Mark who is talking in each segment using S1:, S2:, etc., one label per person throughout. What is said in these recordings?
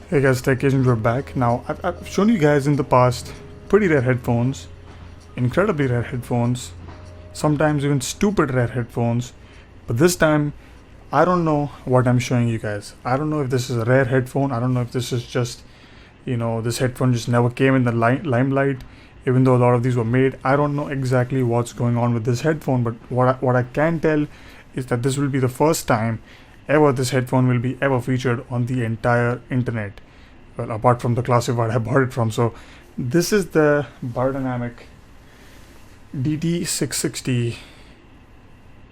S1: Hey guys, TechAgent, we're back. Now, I've shown you guys in the past pretty rare headphones, incredibly rare headphones, sometimes even stupid rare headphones. But this time, I don't know what I'm showing you guys. I don't know if this is a rare headphone. I don't know if this is just, this headphone just never came in the limelight, even though a lot of these were made. I don't know exactly what's going on with this headphone, but what I can tell is that this will be the first time ever this headphone will be ever featured on the entire internet, well, apart from the classified I bought it from. So this is the Biodynamic DT660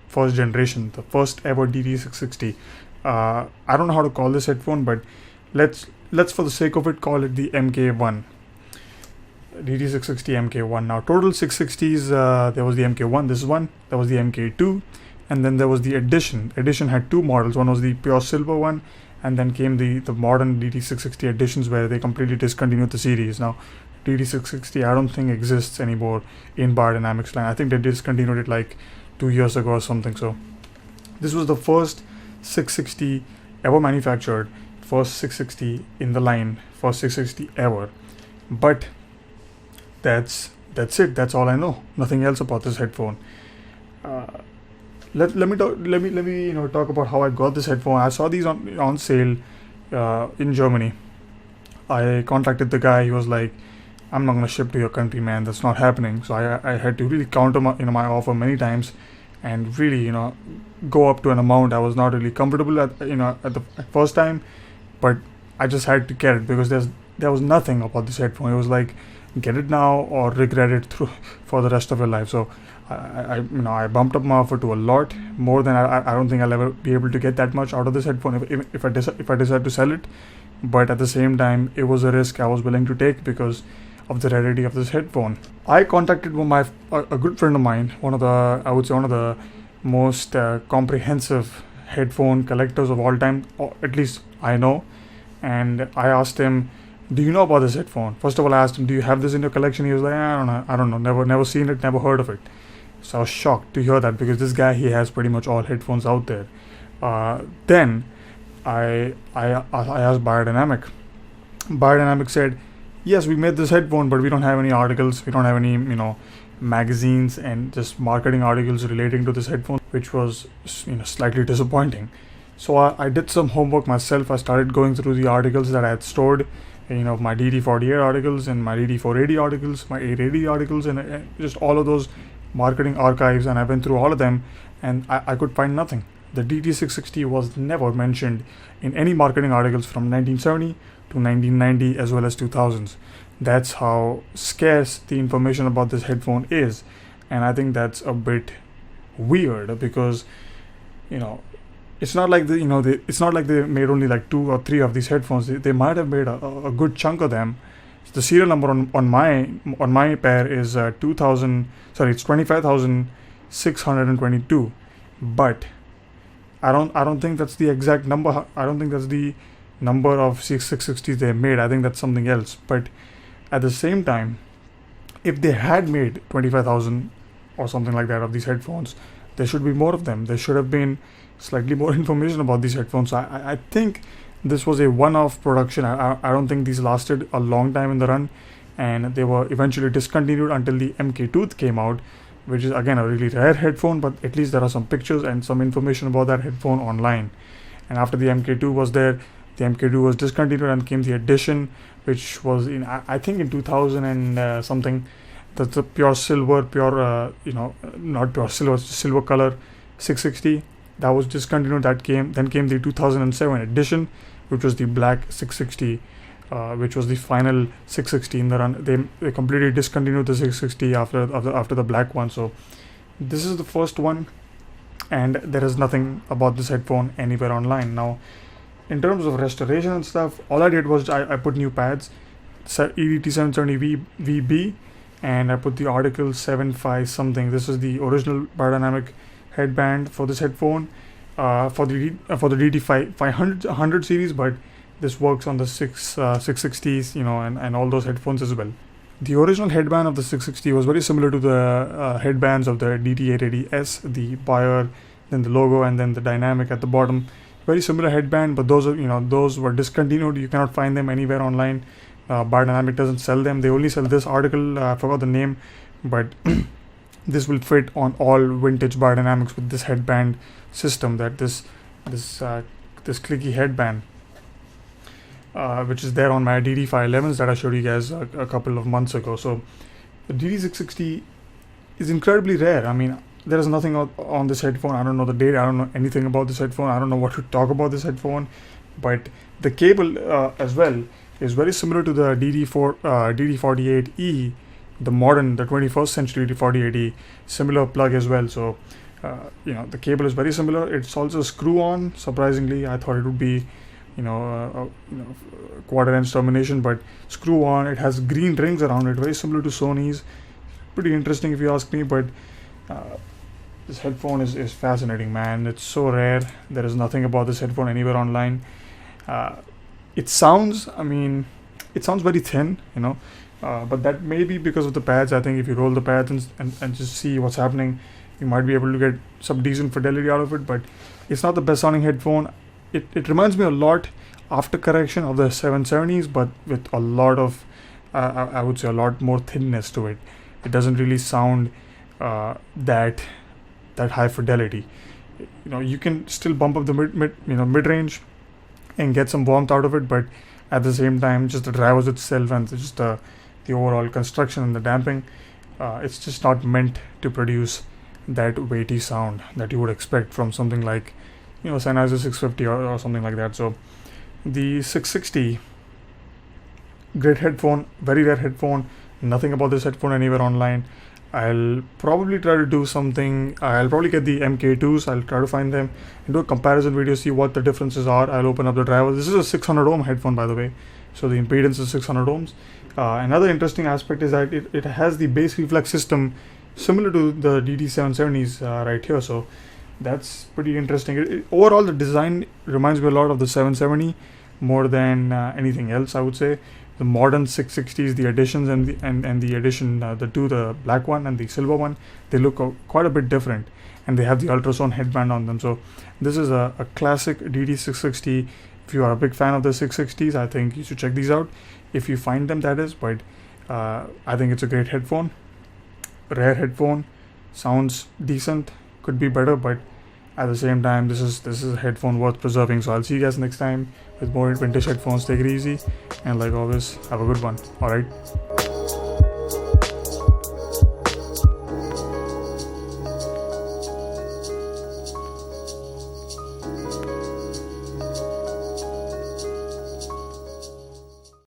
S1: first generation, the first ever DT660. I don't know how to call this headphone, but let's for the sake of it call it the MK1. DT660 MK1. Now total 660s, there was the MK1, this one, there was the MK2, and then there was the edition. Edition had two models. One was the pure silver one, and then came the modern DT660 editions, where they completely discontinued the series. Now DT660 I don't think exists anymore in Biodynamic's line. I think they discontinued it like 2 years ago or something. So this was the first 660 ever manufactured, first 660 in the line, first 660 ever. But that's it. That's all I know. Nothing else about this headphone. Let me talk about how I got this headphone. I saw these on sale in Germany. I contacted the guy. He was like, "I'm not gonna ship to your country, man. That's not happening." So I had to really counter my offer many times, and really go up to an amount I was not really comfortable at the first time, but I just had to get it because there was nothing about this headphone. It was like, get it now or regret it for the rest of your life. So I bumped up my offer to a lot more than I don't think I'll ever be able to get that much out of this headphone if I decide to sell it. But at the same time, it was a risk I was willing to take because of the rarity of this headphone. I contacted a good friend of mine, one of the most comprehensive headphone collectors of all time, or at least I know. And I asked him, "Do you know about this headphone?" First of all, I asked him, "Do you have this in your collection?" He was like, I don't know, never seen it, never heard of it." So I was shocked to hear that, because this guy, he has pretty much all headphones out there. Then I asked Biodynamic. Biodynamic said, "Yes, we made this headphone, but we don't have any articles. We don't have any magazines and just marketing articles relating to this headphone," which was slightly disappointing. So I did some homework myself. I started going through the articles that I had stored, my DD48 articles and my DD480 articles, my 880 articles, and just all of those marketing archives, and I went through all of them, and I could find nothing. The DT660 was never mentioned in any marketing articles from 1970 to 1990 as well as 2000s. That's how scarce the information about this headphone is, and I think that's a bit weird because it's not like it's not like they made only like 2 or 3 of these headphones. They might have made a good chunk of them. The serial number on my pair is 25,622, but I don't think that's the exact number. I don't think that's the number of 660s they made. I think that's something else. But at the same time, if they had made 25,000 or something like that of these headphones, there should be more of them. There should have been slightly more information about these headphones. I think this was a one-off production. I don't think these lasted a long time in the run, and they were eventually discontinued until the MK2 came out, which is again a really rare headphone, but at least there are some pictures and some information about that headphone online. And after the MK2 was there, the MK2 was discontinued and came the edition, which was I think in 2000 and something. That's the pure silver, not pure silver, silver color 660. That was discontinued. Then came the 2007 edition, which was the black 660, which was the final 660 in the run. They completely discontinued the 660 after the black one. So this is the first one, and there is nothing about this headphone anywhere online. Now, in terms of restoration and stuff, all I did was I put new pads, EDT770 VB, and I put the article 75 something. This is the original Biodynamic headband for this headphone, for the DT500 series, but this works on the 660s, and all those headphones as well. The original headband of the 660 was very similar to the headbands of the DT880S, the Bayer, then the logo, and then the dynamic at the bottom. very similar headband, but those are, those were discontinued. You cannot find them anywhere online. Biodynamic doesn't sell them. They only sell this article. I forgot the name, but this will fit on all vintage Biodynamics with this headband system. That this clicky headband, which is there on my DT511s that I showed you guys a couple of months ago. So the DT660 is incredibly rare. I mean, there is nothing on this headphone. I don't know the date. I don't know anything about this headphone. I don't know what to talk about this headphone. But the cable as well is very similar to the DT48E, the 21st century DT48E, similar plug as well. So the cable is very similar. It's also screw-on. Surprisingly, I thought it would be quarter-inch termination, but screw-on. It has green rings around it, very similar to Sony's. Pretty interesting if you ask me, but this headphone is fascinating, man. It's so rare. There is nothing about this headphone anywhere online. It sounds very thin, but that may be because of the pads. I think if you roll the pads and just see what's happening, you might be able to get some decent fidelity out of it, but it's not the best sounding headphone. It reminds me a lot, after correction, of the 770s, but with a lot of, I would say, a lot more thinness to it. It doesn't really sound that high fidelity. You can still bump up the mid range and get some warmth out of it, but at the same time, just the drivers itself and just the overall construction and the damping, it's just not meant to produce that weighty sound that you would expect from something like Sennheiser 650 or something like that. So the 660, great headphone, very rare headphone. Nothing about this headphone anywhere online. I'll probably try to do something. I'll probably get the MK2s. I'll try to find them and do a comparison video, see what the differences are. I'll open up the driver. This is a 600 ohm headphone, by the way, so the impedance is 600 ohms. Another interesting aspect is that it has the bass reflex system similar to the DT770s right here, so that's pretty interesting. Overall, the design reminds me a lot of the 770 more than anything else, I would say. The modern 660s, the editions and the edition, the black one and the silver one, they look quite a bit different, and they have the ultrasound headband on them. So this is a classic DT660. If you are a big fan of the 660s, I think you should check these out if you find them, that is. But I think it's a great headphone, rare headphone, sounds decent, could be better, but at the same time, this is a headphone worth preserving. So I'll see you guys next time with more vintage headphones. Take it easy, and like always, have a good one. All right.